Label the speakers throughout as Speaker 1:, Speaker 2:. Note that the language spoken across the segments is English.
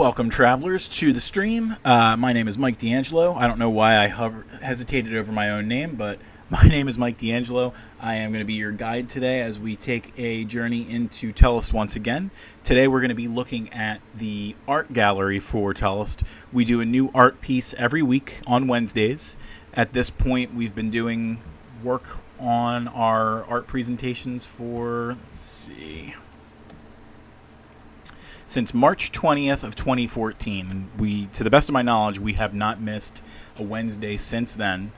Speaker 1: Welcome, travelers, to the stream. My name is Mike D'Angelo. I don't know why I hesitated over my own name, but my name is Mike D'Angelo. I am going to be your guide today as we take a journey into Tellest once again. Today we're going to be looking at the art gallery for Tellest. We do a new art piece every week on Wednesdays. At this point, we've been doing work on our art presentations for, since March 20th of 2014, and to the best of my knowledge, we have not missed a Wednesday since then.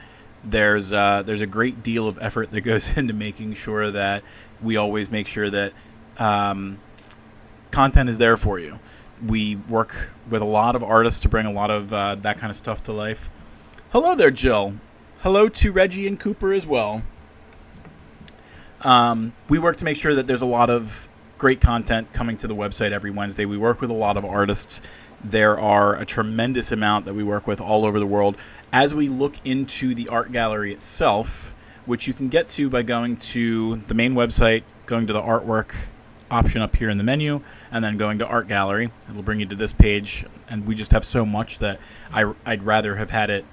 Speaker 1: There's a great deal of effort that goes into making sure that we always make sure that content is there for you. We work with a lot of artists to bring a lot of that kind of stuff to life. Hello there, Jill. Hello to Reggie and Cooper as well. We work to make sure that there's a lot of great content coming to the website every Wednesday. We work with a lot of artists. There are a tremendous amount that we work with all over the world. As we look into the art gallery itself, which you can get to by going to the main website, going to the artwork option up here in the menu, and then going to art gallery. It'll bring you to this page, and we just have so much that I'd rather have had it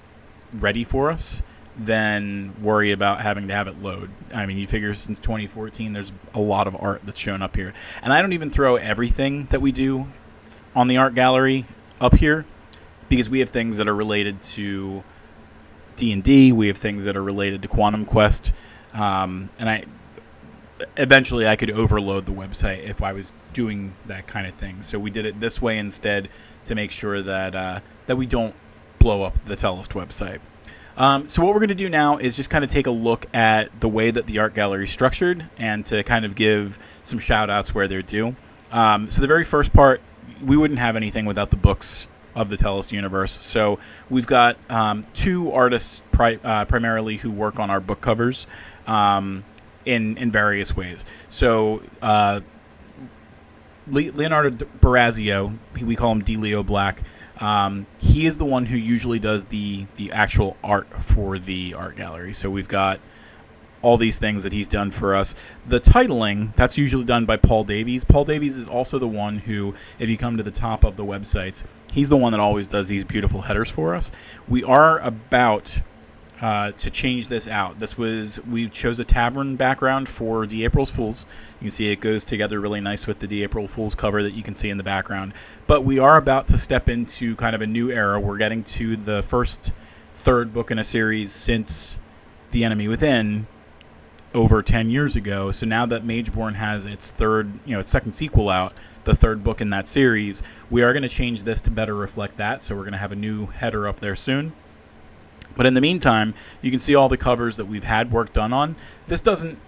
Speaker 1: ready for us than worry about having to have it load. I mean, you figure since 2014, there's a lot of art that's shown up here. And I don't even throw everything that we do on the art gallery up here, because we have things that are related to D&D, we have things that are related to Quantum Quest, and eventually I could overload the website if I was doing that kind of thing. So we did it this way instead to make sure that we don't blow up the Tellest website. So what we're going to do now is just kind of take a look at the way that the art gallery is structured and to kind of give some shout outs where they're due. So the very first part, we wouldn't have anything without the books of the Tellest universe. So we've got two artists primarily who work on our book covers in various ways. So Leonardo Barazio, we call him D. Leo Black. He is the one who usually does the actual art for the art gallery. So we've got all these things that he's done for us. The titling, that's usually done by Paul Davies. Paul Davies is also the one who, if you come to the top of the websites, he's the one that always does these beautiful headers for us. We are about to change this out. We chose a tavern background for the April Fools. You can see it goes together really nice with the April Fools cover that you can see in the background. But we are about to step into kind of a new era. We're getting to the third book in a series since The Enemy Within over 10 years ago. So now that Mageborn has its second sequel out, the third book in that series, we are going to change this to better reflect that. So we're going to have a new header up there soon. But in the meantime, you can see all the covers that we've had work done on. This doesn't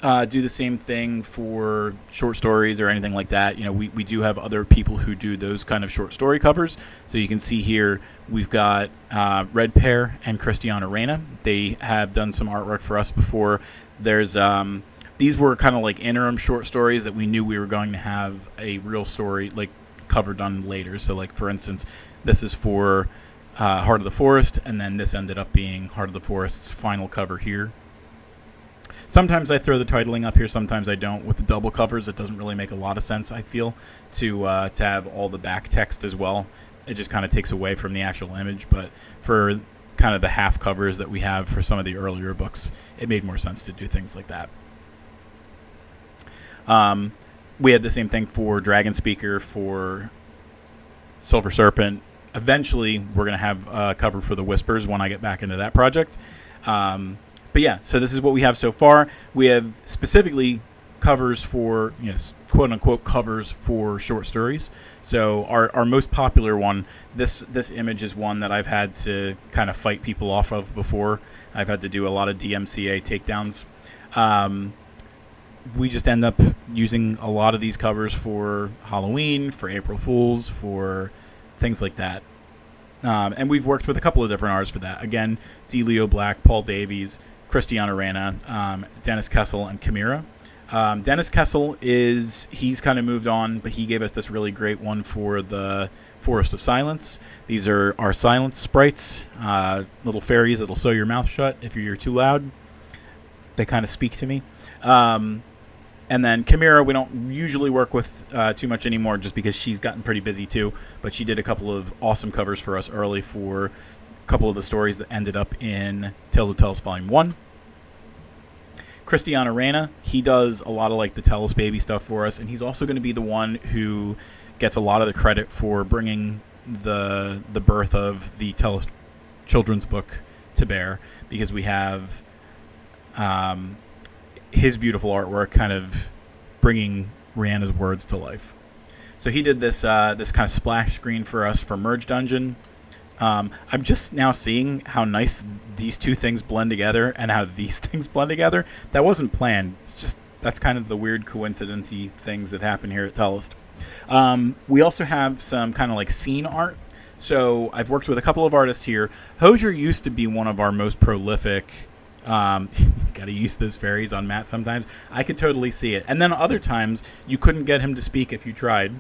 Speaker 1: do the same thing for short stories or anything like that. You know, we do have other people who do those kind of short story covers. So you can see here we've got Red Pear and Christiana Reyna. They have done some artwork for us before. There's these were kind of like interim short stories that we knew we were going to have a real story like cover done later. So like for instance, this is for Heart of the Forest, and then this ended up being Heart of the Forest's final cover here. Sometimes I throw the titling up here, sometimes I don't. With the double covers, it doesn't really make a lot of sense, I feel, to have all the back text as well. It just kind of takes away from the actual image, but for kind of the half covers that we have for some of the earlier books, it made more sense to do things like that. We had the same thing for Dragon Speaker, for Silver Serpent. Eventually, we're going to have a cover for the Whispers when I get back into that project. But yeah, so this is what we have so far. We have specifically covers for, quote-unquote covers for short stories. So our most popular one, this image is one that I've had to kind of fight people off of before. I've had to do a lot of DMCA takedowns. We just end up using a lot of these covers for Halloween, for April Fools, for things like that. And we've worked with a couple of different artists for that. Again, D. Leo Black, Paul Davies, Christiana Reyna, Dennis Kessel, and Chimera. Dennis Kessel he's kind of moved on, but he gave us this really great one for the Forest of Silence. These are our silence sprites, little fairies that'll sew your mouth shut if you're too loud. They kind of speak to me. And then Chimera, we don't usually work with too much anymore just because she's gotten pretty busy too. But she did a couple of awesome covers for us early for a couple of the stories that ended up in Tales of Tellest Volume 1. Christian Arena, he does a lot of like the Tellest baby stuff for us, and he's also going to be the one who gets a lot of the credit for bringing the birth of the Tellest children's book to bear, because we have his beautiful artwork kind of bringing Rihanna's words to life. So he did this this kind of splash screen for us for Merge Dungeon. I'm just now seeing how nice these two things blend together and how these things blend together. That wasn't planned. It's just, that's kind of the weird coincidency things that happen here at Tellest. We also have some kind of like scene art. So I've worked with a couple of artists here. Hosier used to be one of our most prolific. Got to use those fairies on Matt sometimes. I could totally see it. And then other times you couldn't get him to speak if you tried.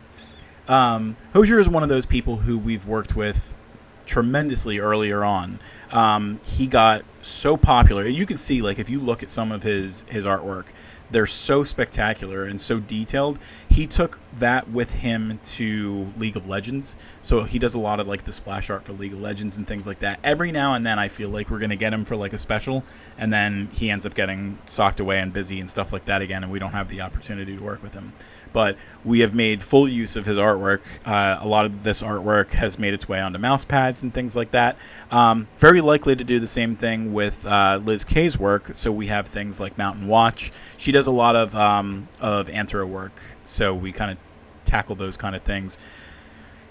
Speaker 1: Hosier is one of those people who we've worked with tremendously earlier on. He got so popular. You can see, like, if you look at some of his artwork, they're so spectacular and so detailed. He took that with him to League of Legends. So he does a lot of like the splash art for League of Legends and things like that. Every now and then I feel like we're going to get him for like a special, and then he ends up getting socked away and busy and stuff like that again, and we don't have the opportunity to work with him. But we have made full use of his artwork. A lot of this artwork has made its way onto mouse pads and things like that. Very likely to do the same thing with Liz Kay's work. So we have things like Mountain Watch. She does a lot of anthro work, so we kind of tackle those kind of things.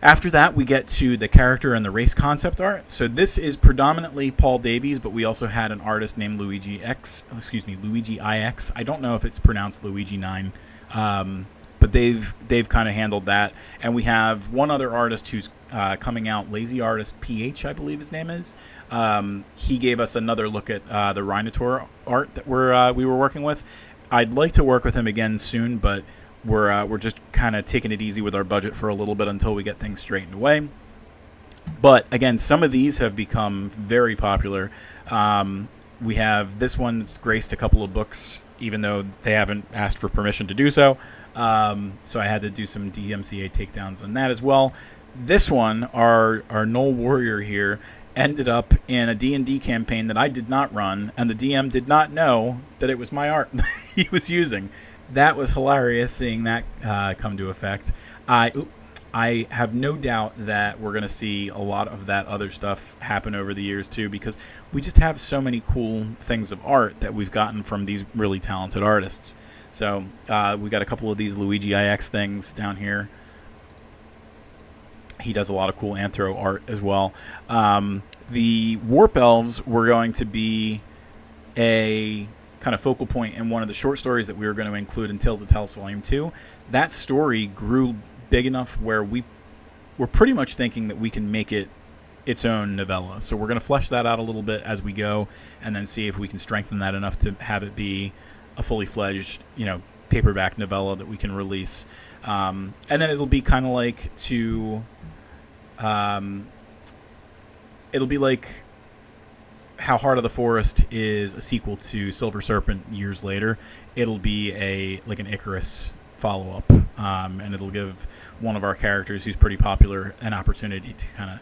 Speaker 1: After that, we get to the character and the race concept art. So this is predominantly Paul Davies, but we also had an artist named Luigi IX. I don't know if it's pronounced Luigi 9. But they've kind of handled that. And we have one other artist who's coming out, Lazy Artist PH, I believe his name is. He gave us another look at the Rhinotaur art that we were working with. I'd like to work with him again soon, but we're just kind of taking it easy with our budget for a little bit until we get things straightened away. But again, some of these have become very popular. We have this one that's graced a couple of books, even though they haven't asked for permission to do so. So I had to do some DMCA takedowns on that as well. This one, our Knoll Warrior here, ended up in a D&D campaign that I did not run, and the DM did not know that it was my art that he was using. That was hilarious, seeing that come to effect. I have no doubt that we're going to see a lot of that other stuff happen over the years too, because we just have so many cool things of art that we've gotten from these really talented artists. So we got a couple of these Luigi IX things down here. He does a lot of cool anthro art as well. The Warp Elves were going to be a kind of focal point in one of the short stories that we were going to include in Tales of Tellest Volume 2. That story grew big enough where we're pretty much thinking that we can make it its own novella. So we're going to flesh that out a little bit as we go, and then see if we can strengthen that enough to have it be a fully fledged, paperback novella that we can release. And then it'll be kind of like it'll be like how Heart of the Forest is a sequel to Silver Serpent years later. It'll be an Icarus follow-up, and it'll give one of our characters who's pretty popular an opportunity to kind of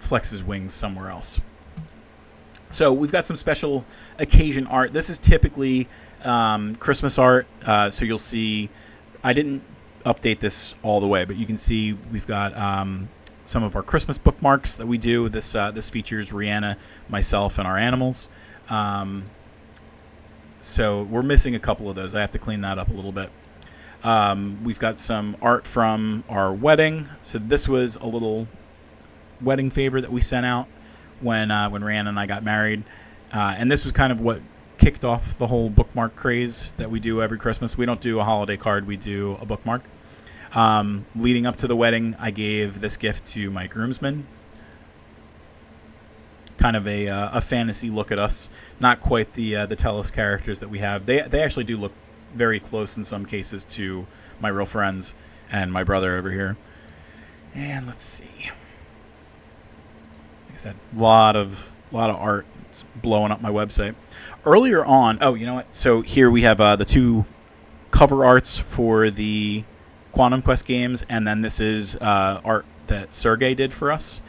Speaker 1: flex his wings somewhere else. So we've got some special occasion art. This is typically Christmas art, so you'll see, I didn't update this all the way, but you can see we've got some of our Christmas bookmarks that we do. This features Rihanna, myself, and our animals. So we're missing a couple of those. I have to clean that up a little bit. We've got some art from our wedding. So this was a little wedding favor that we sent out when Rihanna and I got married. And this was kind of what kicked off the whole bookmark craze that we do every Christmas. We don't do a holiday card. We do a bookmark. Leading up to the wedding, I gave this gift to my groomsmen. Kind of a fantasy look at us. Not quite the Tellest characters that we have. They actually do look very close in some cases to my real friends and my brother over here. And let's see. Like I said, a lot of art. It's blowing up my website. Earlier on, oh, you know what? So here we have the two cover arts for the Quantum Quest games, and then this is art that Sergey did for us.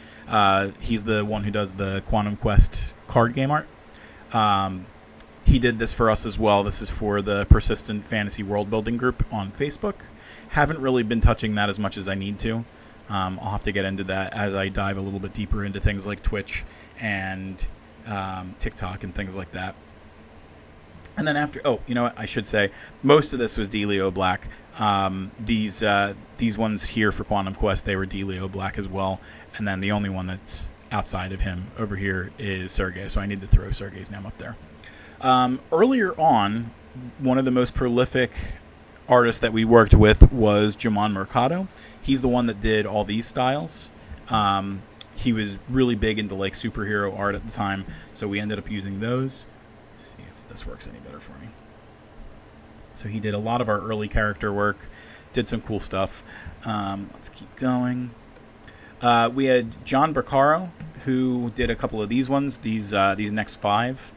Speaker 1: He's the one who does the Quantum Quest card game art. He did this for us as well. This is for the Persistent Fantasy World Building group on Facebook. Haven't really been touching that as much as I need to. I'll have to get into that as I dive a little bit deeper into things like Twitch and TikTok and things like that. And then after, you know what? I should say most of this was DeLeo Black. These ones here for Quantum Quest, they were DeLeo Black as well. And then the only one that's outside of him over here is Sergey. So I need to throw Sergey's name up there. Earlier on, one of the most prolific artists that we worked with was Jamon Mercado. He's the one that did all these styles. He was really big into like superhero art at the time, so we ended up using those. Let's see if this works any better for me. So he did a lot of our early character work, did some cool stuff. Let's keep going. We had John Bercaro, who did a couple of these ones, these next 5.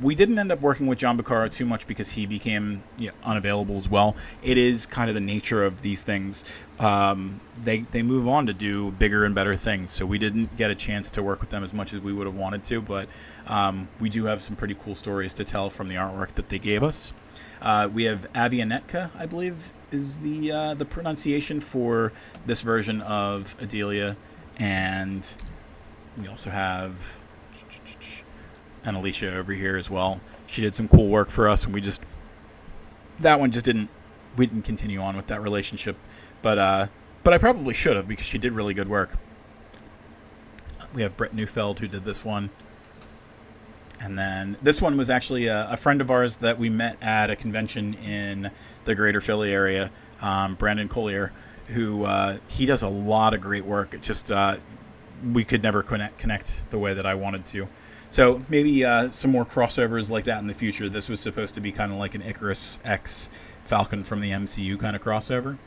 Speaker 1: We didn't end up working with John Bercaro too much because he became unavailable as well. It is kind of the nature of these things. They move on to do bigger and better things, so we didn't get a chance to work with them as much as we would have wanted to, but we do have some pretty cool stories to tell from the artwork that they gave us. We have Avianetka, I believe is the pronunciation for this version of Adelia, and we also have and Alicia over here as well. She did some cool work for us, and we didn't continue on with that relationship, but I probably should have, because she did really good work. We have Brett Neufeld, who did this one, and then this one was actually a friend of ours that we met at a convention in the Greater Philly area, Brandon Collier, who he does a lot of great work. It just we could never connect the way that I wanted to. So maybe some more crossovers like that in the future. This was supposed to be kind of like an Icarus X Falcon from the MCU kind of crossover.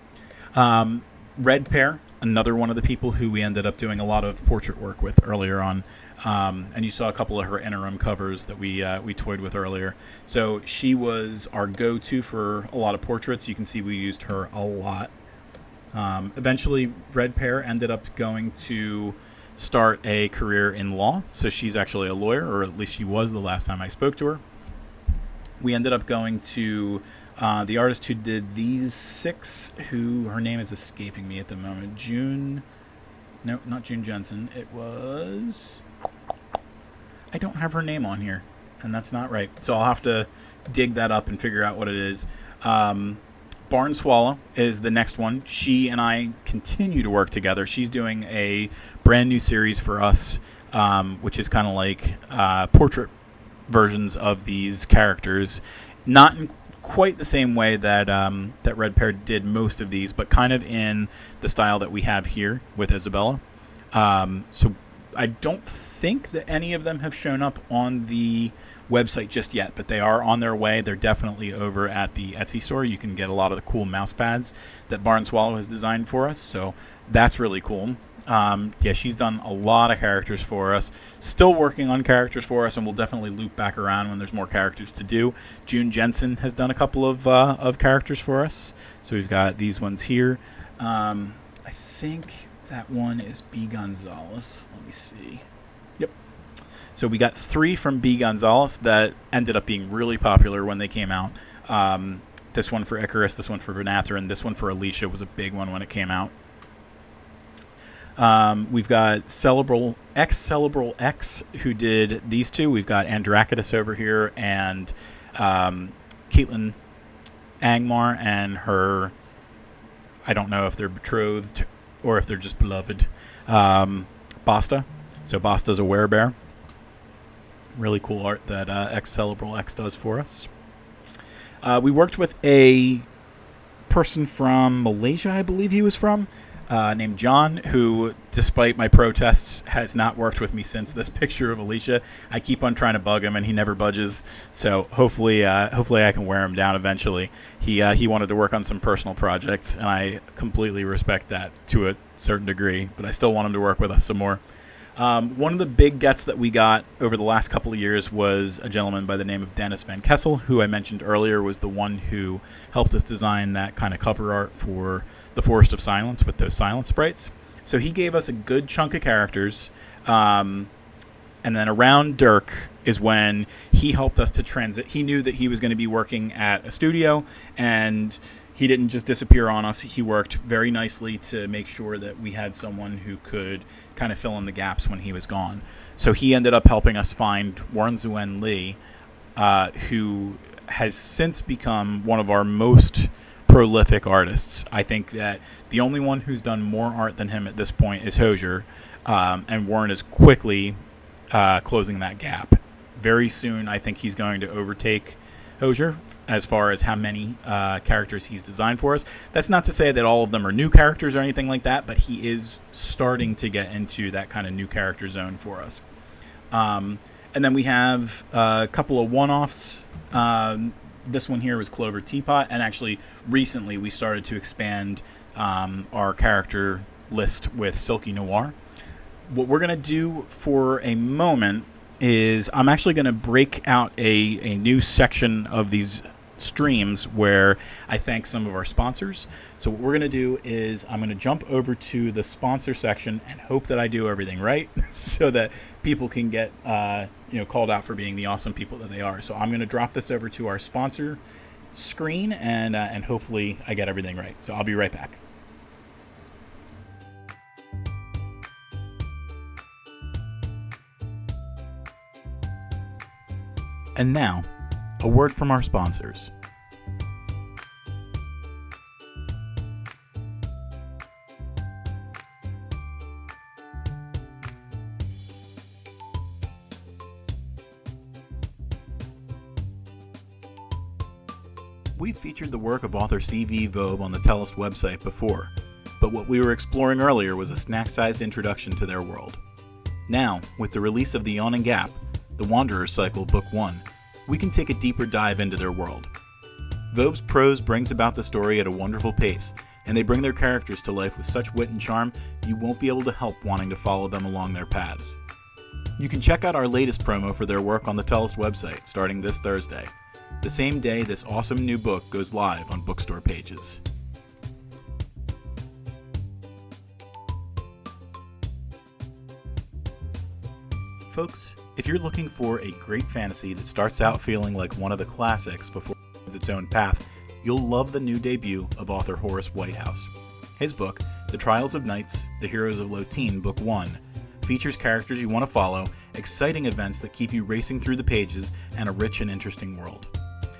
Speaker 1: Red Pear, another one of the people who we ended up doing a lot of portrait work with earlier on. And you saw a couple of her interim covers that we toyed with earlier. So she was our go-to for a lot of portraits. You can see we used her a lot. Eventually, Red Pear ended up going to start a career in law, so she's actually a lawyer, or at least she was the last time I spoke to her. We ended up going to the artist who did these 6, who her name is escaping me at the moment. Not June Jensen. It was, I don't have her name on here, and that's not right, so I'll have to dig that up and figure out what it is. Barn Swallow is the next one. She and I continue to work together. She's doing a brand new series for us, which is kind of like portrait versions of these characters. Not in quite the same way that that Red Pear did most of these, but kind of in the style that we have here with Isabella. So I don't think that any of them have shown up on the website just yet, but they are on their way. They're definitely over at the Etsy store. You can get a lot of the cool mouse pads that Barn Swallow has designed for us, so that's really cool. She's done a lot of characters for us, still working on characters for us, and we'll definitely loop back around when there's more characters to do. June Jensen has done a couple of characters for us, so we've got these ones here. I think that one is B. Gonzalez. Let me see. Yep. So we got 3 from B. Gonzalez that ended up being really popular when they came out. This one for Icarus, this one for Venather, and this one for Alicia was a big one when it came out. We've got Cerebral X, who did these 2. We've got Andrakitis over here, and Caitlin Angmar and her, I don't know if they're betrothed or if they're just beloved, Basta. So Basta's a werebear. Really cool art that Cerebral X does for us. We worked with a person from Malaysia, I believe he was from, named John, who, despite my protests, has not worked with me since this picture of Alicia. I keep on trying to bug him, and he never budges. So hopefully I can wear him down eventually. He wanted to work on some personal projects, and I completely respect that to a certain degree, but I still want him to work with us some more. One of the big gets that we got over the last couple of years was a gentleman by the name of Dennis Van Kessel, who I mentioned earlier was the one who helped us design that kind of cover art for the Forest of Silence with those silence sprites. So he gave us a good chunk of characters. And then around Dirk is when he helped us to transit. He knew that he was going to be working at a studio, and he didn't just disappear on us. He worked very nicely to make sure that we had someone who could kind of fill in the gaps when he was gone. So he ended up helping us find Warren Zuen Lee, who has since become one of our most prolific artists. I think that the only one who's done more art than him at this point is Hosier, and Warren is quickly closing that gap. Very soon, I think he's going to overtake Hosier as far as how many characters he's designed for us. That's not to say that all of them are new characters or anything like that, but he is starting to get into that kind of new character zone for us. And then we have a couple of one-offs. This one here was Clover Teapot, and actually recently we started to expand our character list with Silky Noir. What we're going to do for a moment is I'm actually going to break out a new section of these streams where I thank some of our sponsors. So what we're going to do is I'm going to jump over to the sponsor section and hope that I do everything right so that people can get called out for being the awesome people that they are. So I'm going to drop this over to our sponsor screen and hopefully I get everything right. So I'll be right back. And now, a word from our sponsors. We've featured the work of author C.V. Vobe on the Tellest website before, but what we were exploring earlier was a snack-sized introduction to their world. Now, with the release of The Yawning Gap, The Wanderer's Cycle Book 1, we can take a deeper dive into their world. Vobe's prose brings about the story at a wonderful pace, and they bring their characters to life with such wit and charm you won't be able to help wanting to follow them along their paths. You can check out our latest promo for their work on the Tellest website starting this Thursday, the same day this awesome new book goes live on bookstore pages. Folks, if you're looking for a great fantasy that starts out feeling like one of the classics before it finds its own path, you'll love the new debut of author Horace Whitehouse. His book, The Trials of Knights, The Heroes of Lotine, Book 1, features characters you want to follow, exciting events that keep you racing through the pages, and a rich and interesting world.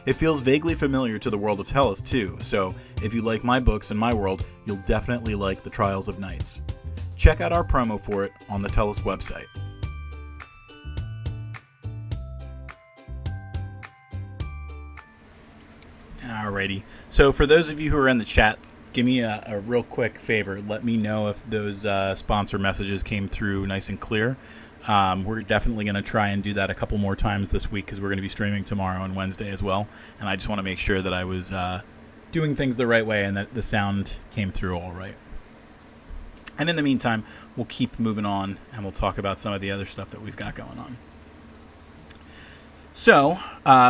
Speaker 1: It feels vaguely familiar to the world of Tellest too, so if you like my books and my world, you'll definitely like The Trials of Knights. Check out our promo for it on the Tellest website. Alrighty, so for those of you who are in the chat, give me a real quick favor. Let me know if those sponsor messages came through nice and clear. We're definitely going to try and do that a couple more times this week because we're going to be streaming tomorrow and Wednesday as well. And I just want to make sure that I was doing things the right way and that the sound came through all right. And in the meantime, we'll keep moving on and we'll talk about some of the other stuff that we've got going on. So,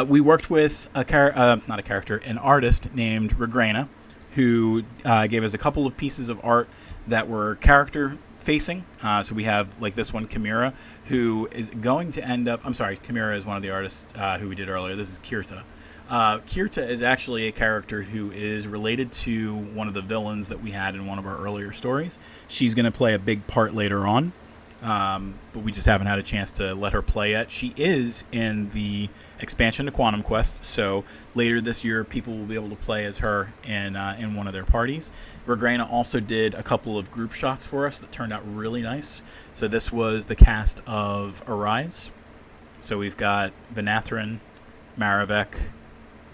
Speaker 1: we worked with an artist named Regrena, who gave us a couple of pieces of art that were character-facing. So we have, like this one, Chimera, who is going to end up... I'm sorry, Chimera is one of the artists who we did earlier. This is Kirta. Kirta is actually a character who is related to one of the villains that we had in one of our earlier stories. She's going to play a big part later on. But we just haven't had a chance to let her play yet. She is in the expansion to Quantum Quest, so later this year people will be able to play as her in one of their parties. Regrena also did a couple of group shots for us that turned out really nice. So this was the cast of Arise. So we've got Vanathrin, Maravek,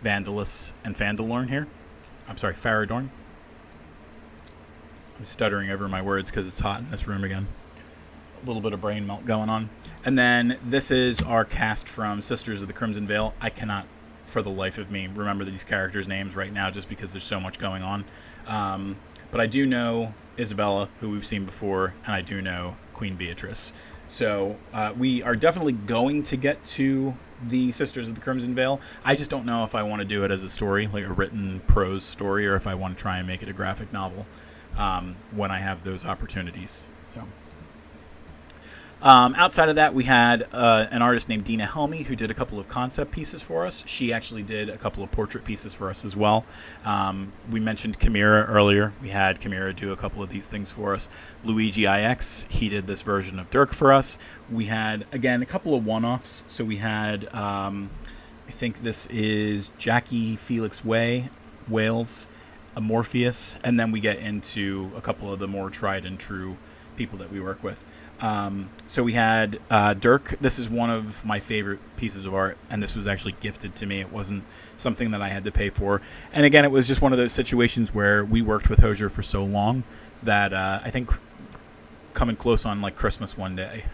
Speaker 1: Vandalus, and Fandalorn here. I'm sorry, Faradorn. I'm stuttering over my words because it's hot in this room again. A little bit of brain melt going on. And then this is our cast from Sisters of the Crimson Veil. I cannot, for the life of me, remember these characters' names right now just because there's so much going on. But I do know Isabella, who we've seen before, and I do know Queen Beatrice. So we are definitely going to get to the Sisters of the Crimson Veil. I just don't know if I want to do it as a story, like a written prose story, or if I want to try and make it a graphic novel when I have those opportunities. So. Outside of that, we had an artist named Dina Helmy who did a couple of concept pieces for us. She actually did a couple of portrait pieces for us as well. We mentioned Chimera earlier. We had Chimera do a couple of these things for us. Luigi IX, he did this version of Dirk for us. We had, again, a couple of one-offs. So we had, I think this is Jackie Felix Wales, a Morpheus, and then we get into a couple of the more tried and true people that we work with. So we had Dirk. This is one of my favorite pieces of art, and this was actually gifted to me. It wasn't something that I had to pay for. And again, it was just one of those situations where we worked with Hozier for so long that I think coming close on like Christmas one day,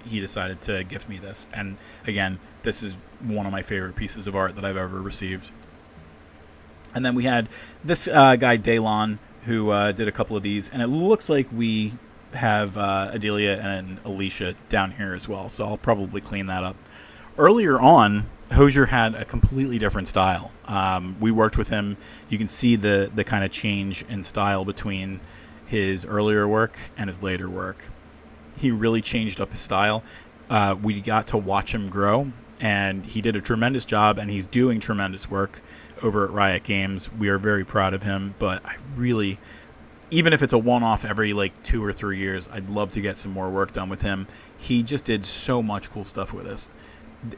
Speaker 1: he decided to gift me this. And again, this is one of my favorite pieces of art that I've ever received. And then we had this guy, Daylon, who did a couple of these, and it looks like we have Adelia and Alicia down here as well, so I'll probably clean that up. Earlier on, Hozier had a completely different style. We worked with him. You can see the kind of change in style between his earlier work and his later work. He really changed up his style. We got to watch him grow, and he did a tremendous job, and he's doing tremendous work over at Riot Games. We are very proud of him, but I really... even if it's a one-off every like 2 or 3 years, I'd love to get some more work done with him. He just did so much cool stuff with us.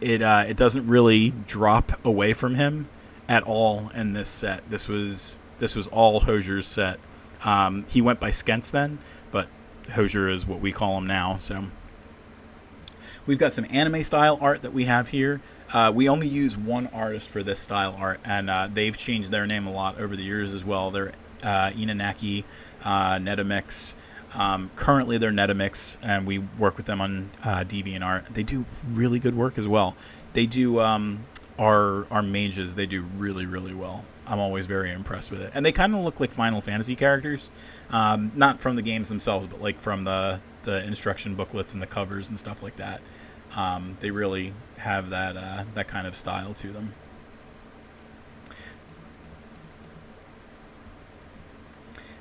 Speaker 1: It doesn't really drop away from him at all in this set. This was all Hozier's set. He went by Skentz then, but Hozier is what we call him now. So we've got some anime style art that we have here. We only use one artist for this style art, and they've changed their name a lot over the years as well. They're Inanaki, Netamix. Currently they're Netamix, and we work with them on DeviantArt. They do really good work as well. They do our mages. They do really, really well. I'm always very impressed with it. And they kind of look like Final Fantasy characters. Not from the games themselves, but like from the instruction booklets and the covers and stuff like that. They really have that kind of style to them.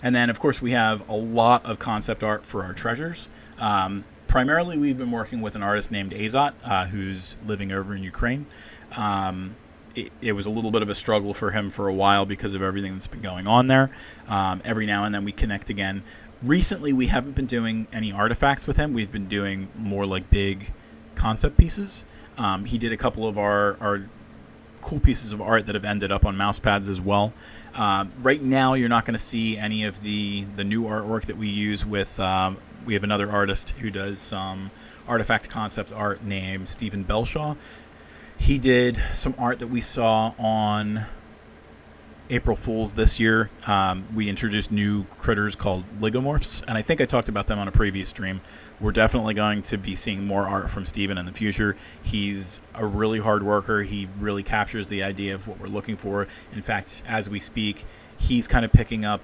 Speaker 1: And then, of course, we have a lot of concept art for our treasures. Primarily, we've been working with an artist named Azot, who's living over in Ukraine. It was a little bit of a struggle for him for a while because of everything that's been going on there. Every now and then we connect again. Recently, we haven't been doing any artifacts with him. We've been doing more like big concept pieces. He did a couple of our cool pieces of art that have ended up on mouse pads as well. Right now, you're not going to see any of the new artwork that we use with... we have another artist who does some artifact concept art named Stephen Belshaw. He did some art that we saw on April Fool's this year. We introduced new critters called Ligomorphs, and I think I talked about them on a previous stream. We're definitely going to be seeing more art from Stephen in the future. He's a really hard worker. He really captures the idea of what we're looking for. In fact, as we speak, he's kind of picking up...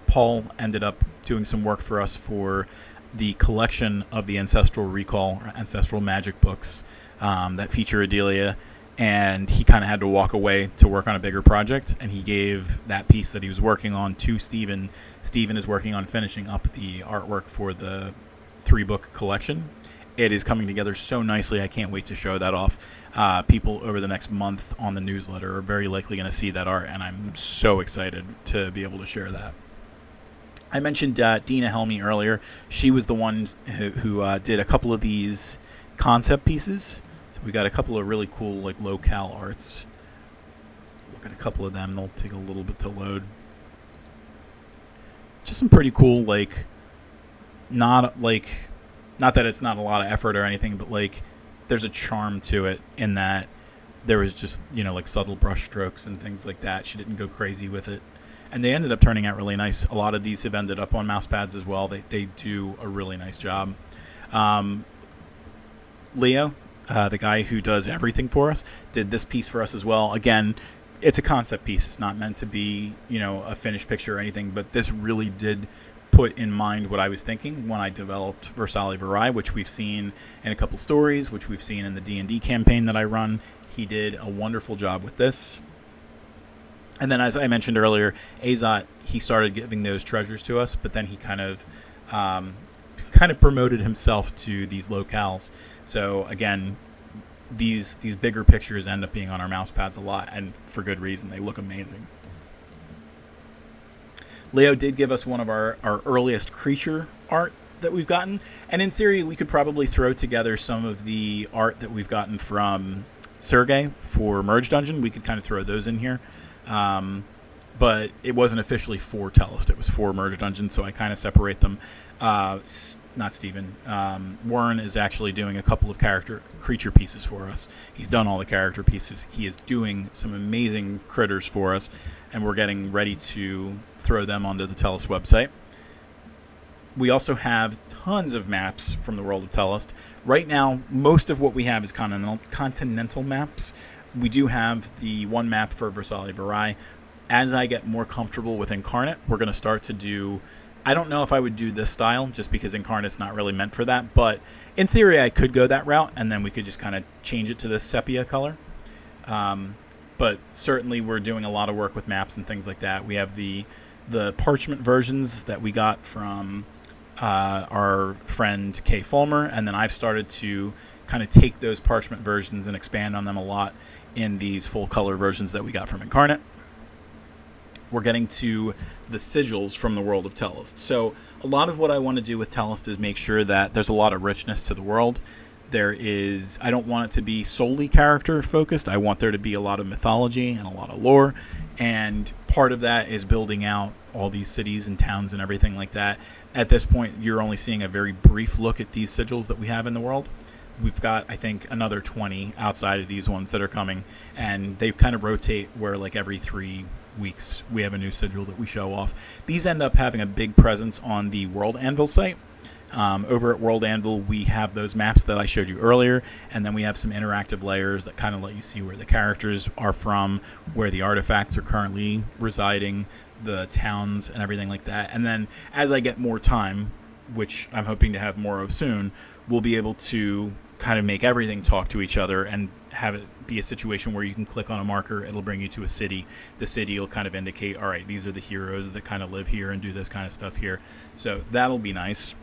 Speaker 1: Paul ended up doing some work for us for the collection of the Ancestral Recall, or Ancestral Magic books that feature Adelia, and he kind of had to walk away to work on a bigger project, and he gave that piece that he was working on to Stephen. Stephen is working on finishing up the artwork for the 3-book collection. It is coming together so nicely. I can't wait to show that off. People over the next month on the newsletter are very likely going to see that art, and I'm so excited to be able to share that. I mentioned Dina Helmy earlier. She was the one who did a couple of these concept pieces. So we got a couple of really cool like locale arts. Look at a couple of them. They'll take a little bit to load. Just some pretty cool, like not that it's not a lot of effort or anything, but like there's a charm to it in that there was just, like subtle brush strokes and things like that. She didn't go crazy with it. And they ended up turning out really nice. A lot of these have ended up on mouse pads as well. They do a really nice job. Leo, the guy who does everything for us, did this piece for us as well. Again, it's a concept piece. It's not meant to be, a finished picture or anything, but this really did put in mind what I was thinking when I developed Versali Virai, which we've seen in a couple stories, which we've seen in the D&D campaign that I run. He did a wonderful job with this. And then, as I mentioned earlier, Azot, he started giving those treasures to us, but then he kind of promoted himself to these locales. So again, these bigger pictures end up being on our mouse pads a lot, and for good reason. They look amazing. Leo did give us one of our earliest creature art that we've gotten, and in theory we could probably throw together some of the art that we've gotten from Sergei for Merge Dungeon. We could kind of throw those in here, but it wasn't officially for Tellest. It was for Merge Dungeon, so I kind of separate them. Not Steven. Warren is actually doing a couple of creature pieces for us. He's done all the character pieces. He is doing some amazing critters for us, and we're getting ready to throw them onto the Tellest website. We also have tons of maps from the world of Tellest. Right now, most of what we have is continental maps. We do have the one map for Versali Virai. As I get more comfortable with Incarnate, we're going to start to do... I don't know if I would do this style, just because Incarnate's not really meant for that, but in theory I could go that route, and then we could just kind of change it to this sepia color. But certainly we're doing a lot of work with maps and things like that. We have the parchment versions that we got from our friend Kay Fulmer, and then I've started to kind of take those parchment versions and expand on them a lot in these full color versions that we got from Incarnate. We're getting to the sigils from the world of Tellest. So a lot of what I want to do with Tellest is make sure that there's a lot of richness to the world. I don't want it to be solely character focused. I want there to be a lot of mythology and a lot of lore. And part of that is building out all these cities and towns and everything like that. At this point, you're only seeing a very brief look at these sigils that we have in the world. We've got, I think, another 20 outside of these ones that are coming. And they kind of rotate where like every 3 weeks we have a new sigil that we show off. These end up having a big presence on the World Anvil site. Over at World Anvil, we have those maps that I showed you earlier, and then we have some interactive layers that kind of let you see where the characters are from, where the artifacts are currently residing, the towns, and everything like that. And then as I get more time, which I'm hoping to have more of soon, we'll be able to kind of make everything talk to each other and have it be a situation where you can click on a marker, it'll bring you to a city. The city will kind of indicate, all right, these are the heroes that kind of live here and do this kind of stuff here. So that'll be nice.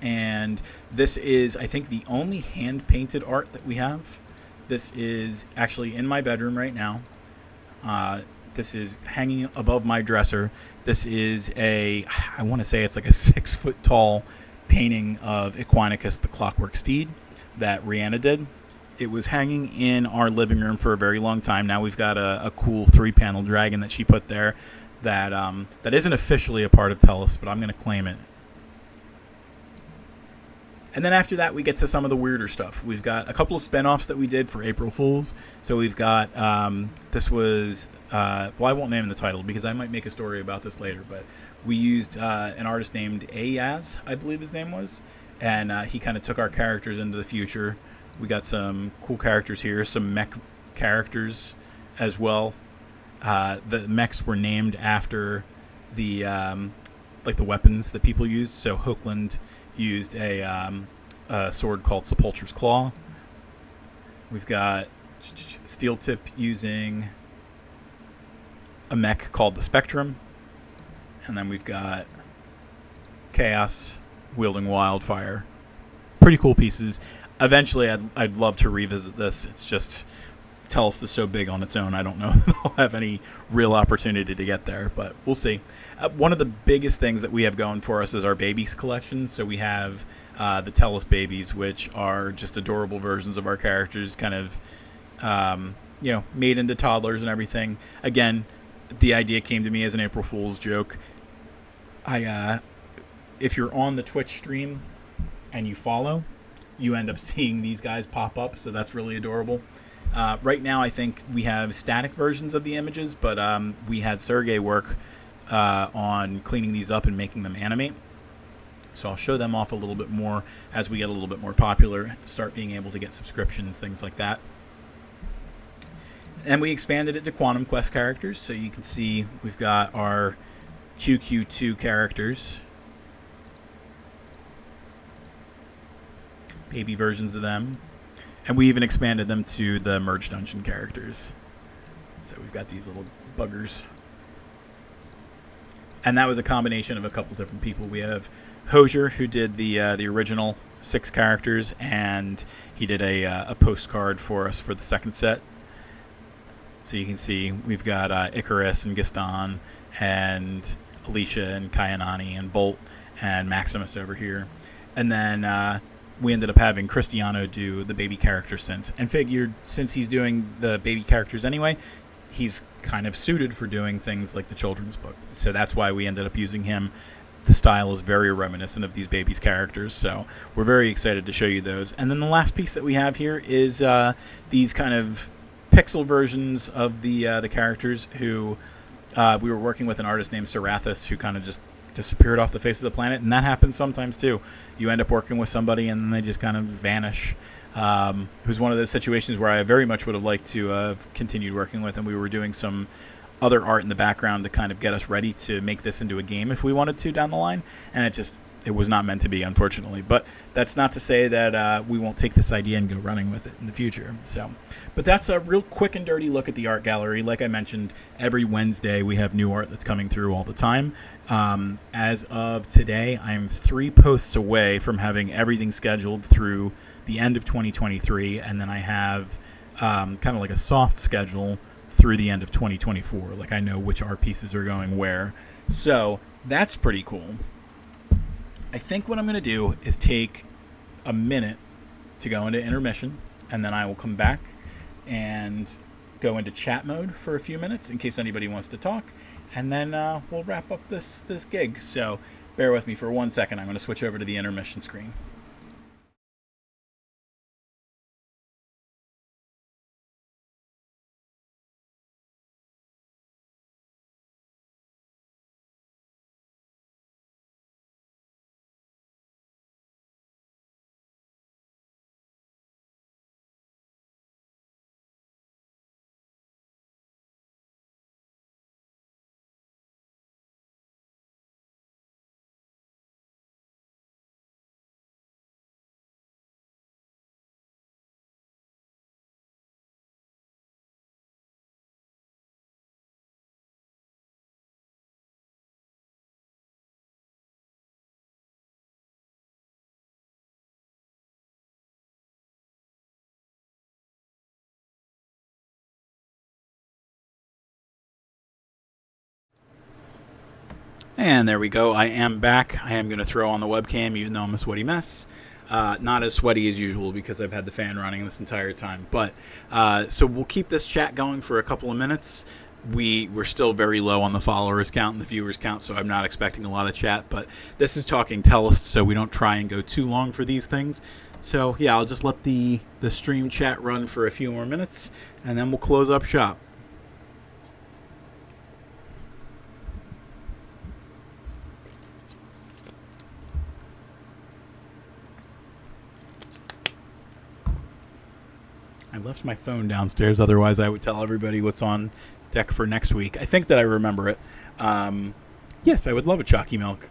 Speaker 1: And this is, I think, the only hand-painted art that we have. This is actually in my bedroom right now. This is hanging above my dresser. This is I want to say it's like a 6-foot-tall painting of Equinicus, the Clockwork Steed, that Rihanna did. It was hanging in our living room for a very long time. Now we've got a cool 3-panel dragon that she put there that isn't officially a part of Tellest, but I'm going to claim it. And then after that, we get to some of the weirder stuff. We've got a couple of spinoffs that we did for April Fools. So we've got, this was, I won't name the title because I might make a story about this later, but we used an artist named Ayaz, I believe his name was, and he kind of took our characters into the future. We got some cool characters here, some mech characters as well. The mechs were named after the the weapons that people used. So Hookland used a sword called Sepulchre's Claw. We've got Steel Tip using a mech called the Spectrum. And then we've got Chaos wielding Wildfire. Pretty cool pieces. Eventually, I'd love to revisit this. It's just, Tellest is so big on its own, I don't know that I'll have any real opportunity to get there, but we'll see. One of the biggest things that we have going for us is our babies collection. So we have the Tellest babies, which are just adorable versions of our characters, kind of, made into toddlers and everything. Again, the idea came to me as an April Fool's joke. If you're on the Twitch stream and you follow, you end up seeing these guys pop up, so that's really adorable. Right now, I think we have static versions of the images, but we had Sergei work on cleaning these up and making them animate. So I'll show them off a little bit more as we get a little bit more popular, start being able to get subscriptions, things like that. And we expanded it to Quantum Quest characters, so you can see we've got our QQ2 characters. Baby versions of them. And we even expanded them to the Merge Dungeon characters. So we've got these little buggers. And that was a combination of a couple different people. We have Hosier, who did the original 6 characters, and he did a postcard for us for the second set. So you can see we've got Icarus and Gaston and Alicia and Kayanani and Bolt and Maximus over here. And then we ended up having Cristiano do the baby character and figured since he's doing the baby characters anyway, he's kind of suited for doing things like the children's book. So that's why we ended up using him. The style is very reminiscent of these babies' characters, so we're very excited to show you those. And then the last piece that we have here is these kind of pixel versions of the characters who we were working with an artist named Serathis who kind of just disappeared off the face of the planet, and that happens sometimes too. You end up working with somebody and then they just kind of vanish. Who's one of those situations where I very much would have liked to have continued working with, and we were doing some other art in the background to kind of get us ready to make this into a game if we wanted to down the line, and it was not meant to be, unfortunately. But that's not to say that we won't take this idea and go running with it in the future. But that's a real quick and dirty look at the art gallery. Like I mentioned, every Wednesday we have new art that's coming through all the time. As of today, I'm 3 posts away from having everything scheduled through the end of 2023, and then I have kind of like a soft schedule through the end of 2024. Like I know which art pieces are going where. So that's pretty cool. I think what I'm going to do is take a minute to go into intermission, and then I will come back and go into chat mode for a few minutes in case anybody wants to talk, and then we'll wrap up this gig. So bear with me for 1 second. I'm going to switch over to the intermission screen. And there we go. I am back. I am going to throw on the webcam even though I'm a sweaty mess. Not as sweaty as usual because I've had the fan running this entire time. But so we'll keep this chat going for a couple of minutes. We're still very low on the followers count and the viewers count, so I'm not expecting a lot of chat. But this is talking Tellest, so we don't try and go too long for these things. So yeah, I'll just let the stream chat run for a few more minutes, and then we'll close up shop. I left my phone downstairs, otherwise I would tell everybody what's on deck for next week. I think that I remember it. Yes, I would love a chalky milk.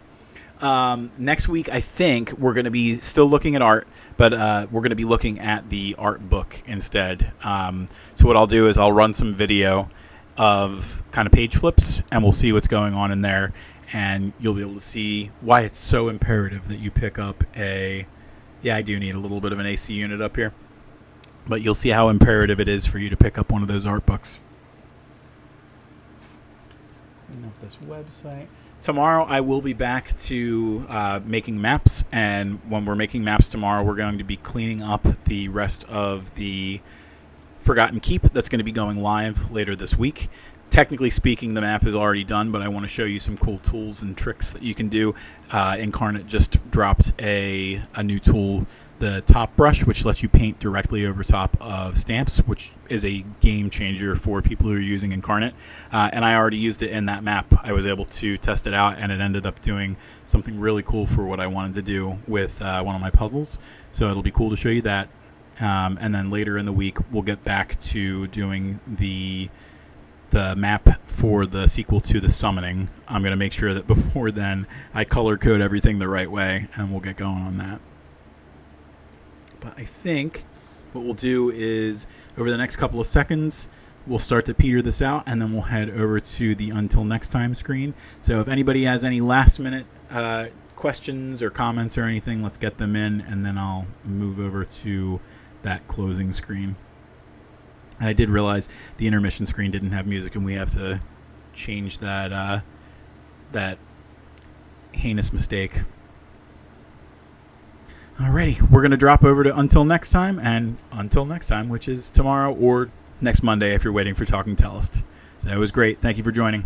Speaker 1: Next week, I think we're going to be still looking at art, but we're going to be looking at the art book instead. So what I'll do is I'll run some video of kind of page flips, and we'll see what's going on in there, and you'll be able to see why it's so imperative that you pick up I do need a little bit of an AC unit up here. But you'll see how imperative it is for you to pick up one of those art books. Clean up this website. Tomorrow I will be back to making maps, and when we're making maps tomorrow, we're going to be cleaning up the rest of the Forgotten Keep that's going to be going live later this week. Technically speaking, the map is already done, but I want to show you some cool tools and tricks that you can do. Incarnate just dropped a new tool, the top brush, which lets you paint directly over top of stamps, which is a game changer for people who are using Incarnate. And I already used it in that map. I was able to test it out, and it ended up doing something really cool for what I wanted to do with one of my puzzles. So it'll be cool to show you that. And then later in the week, we'll get back to doing the the map for the sequel to The Summoning. I'm going to make sure that before then I color code everything the right way, and we'll get going on that. But I think what we'll do is, over the next couple of seconds, we'll start to peter this out, and then we'll head over to the Until Next Time screen. So if anybody has any last-minute questions or comments or anything, let's get them in, and then I'll move over to that closing screen. And I did realize the intermission screen didn't have music, and we have to change that that heinous mistake. Alrighty, we're going to drop over to Until Next Time, and Until Next Time, which is tomorrow or next Monday if you're waiting for Talking Tellest. So it was great. Thank you for joining.